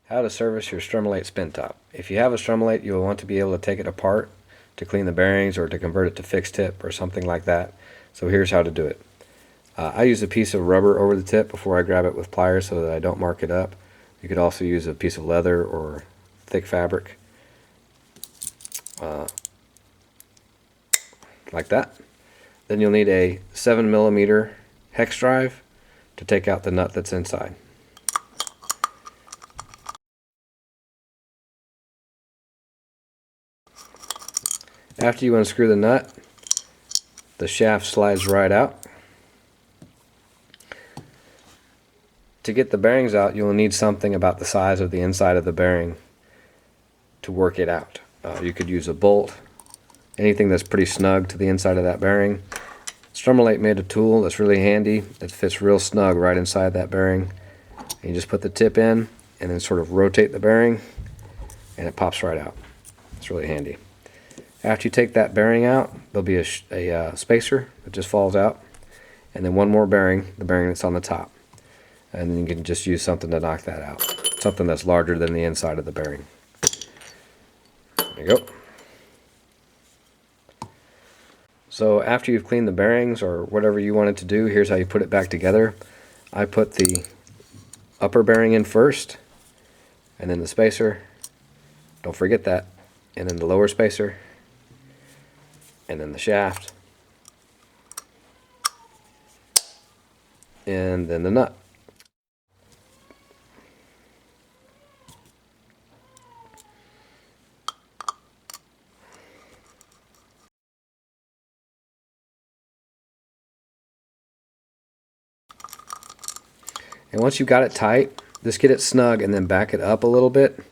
How to service your Strummol8 spin top. If you have a Strummol8, you will want to be able to take it apart to clean the bearings or to convert it to fixed tip or something like that. So here's how to do it. I use a piece of rubber over the tip before I grab it with pliers so that I don't mark it up. You could also use a piece of leather or thick fabric, like that. Then you'll need a 7mm hex drive to take out the nut that's inside. After you unscrew the nut, the shaft slides right out. To get the bearings out, you'll need something about the size of the inside of the bearing to work it out. You could use a bolt, anything that's pretty snug to the inside of that bearing. Strummol8 made a tool that's really handy that fits real snug right inside that bearing. And you just put the tip in and then sort of rotate the bearing and it pops right out. It's really handy. After you take that bearing out, there'll be a spacer that just falls out, and then one more bearing, the bearing that's on the top. And then you can just use something to knock that out. Something that's larger than the inside of the bearing. There you go. So after you've cleaned the bearings or whatever you wanted to do, here's how you put it back together. I put the upper bearing in first, and then the spacer. Don't forget that. And then the lower spacer. And then the shaft. And then the nut. And once you've got it tight, just get it snug and then back it up a little bit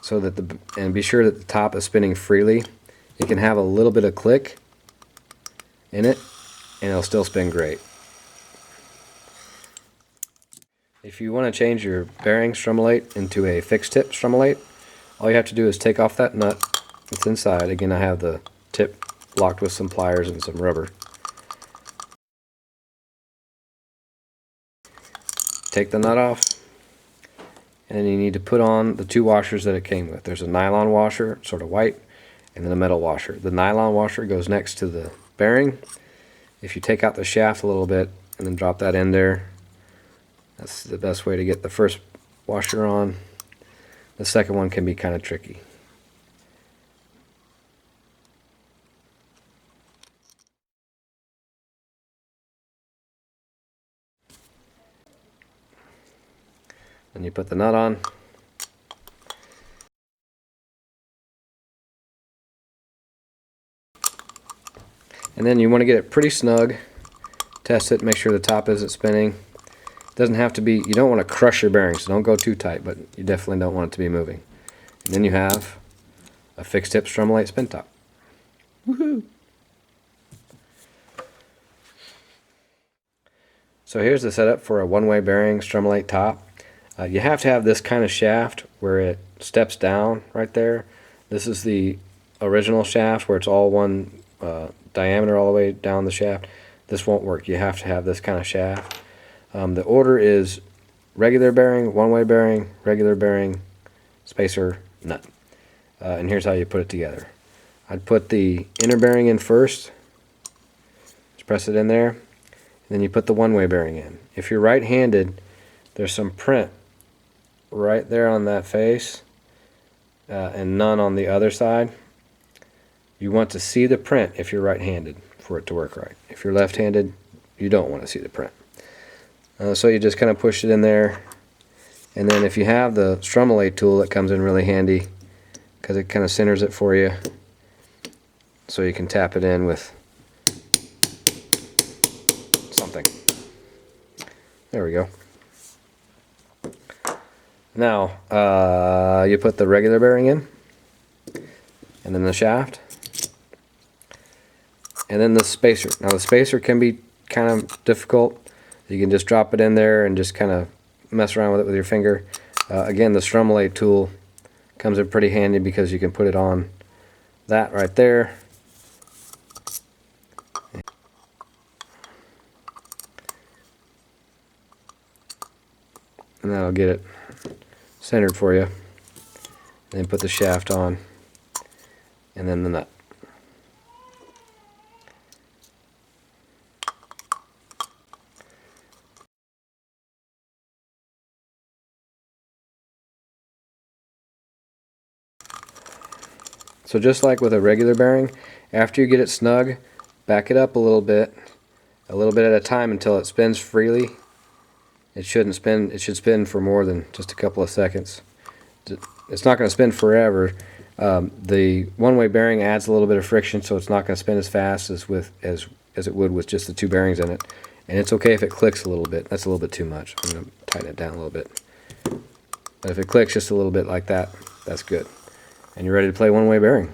so that and be sure that the top is spinning freely. It can have a little bit of click in it and it'll still spin great. If you want to change your bearing Strummol8 into a fixed tip Strummol8, all you have to do is take off that nut that's inside. Again, I have the tip locked with some pliers and some rubber. Take the nut off, and then you need to put on the two washers that it came with. There's a nylon washer, sort of white, and then a metal washer. The nylon washer goes next to the bearing. If you take out the shaft a little bit and then drop that in there, that's the best way to get the first washer on. The second one can be kind of tricky. Then you put the nut on. And then you want to get it pretty snug. Test it, make sure the top isn't spinning. It doesn't have to be, you don't want to crush your bearings, so don't go too tight, but you definitely don't want it to be moving. And then you have a fixed tip Strummol8 spin top. Woohoo! So here's the setup for a one-way bearing Strummol8 top. You have to have this kind of shaft where it steps down right there. This is the original shaft where it's all one diameter all the way down the shaft. This won't work. You have to have this kind of shaft. The order is regular bearing, one-way bearing, regular bearing, spacer, nut. And here's how you put it together. I'd put the inner bearing in first. Just press it in there. And then you put the one-way bearing in. If you're right-handed, there's some print right there on that face and none on the other side. You want to see the print if you're right-handed for it to work right. If you're left-handed, you don't want to see the print. So you just kind of push it in there, and then if you have the Strummol8 tool, it comes in really handy because it kind of centers it for you, so you can tap it in with something. There we go. Now you put the regular bearing in, and then the shaft, and then the spacer. Now the spacer can be kind of difficult. You can just drop it in there and just kind of mess around with it with your finger. Again, the Strummol8 tool comes in pretty handy because you can put it on that right there. And that'll get it centered for you. And then put the shaft on, and then the nut. So just like with a regular bearing, after you get it snug, back it up a little bit at a time until it spins freely. It shouldn't spin. It should spin for more than just a couple of seconds. It's not going to spin forever. The one-way bearing adds a little bit of friction, so it's not going to spin as fast as it would with just the two bearings in it. And it's okay if it clicks a little bit. That's a little bit too much. I'm going to tighten it down a little bit. But if it clicks just a little bit like that, that's good. And you're ready to play one-way bearing.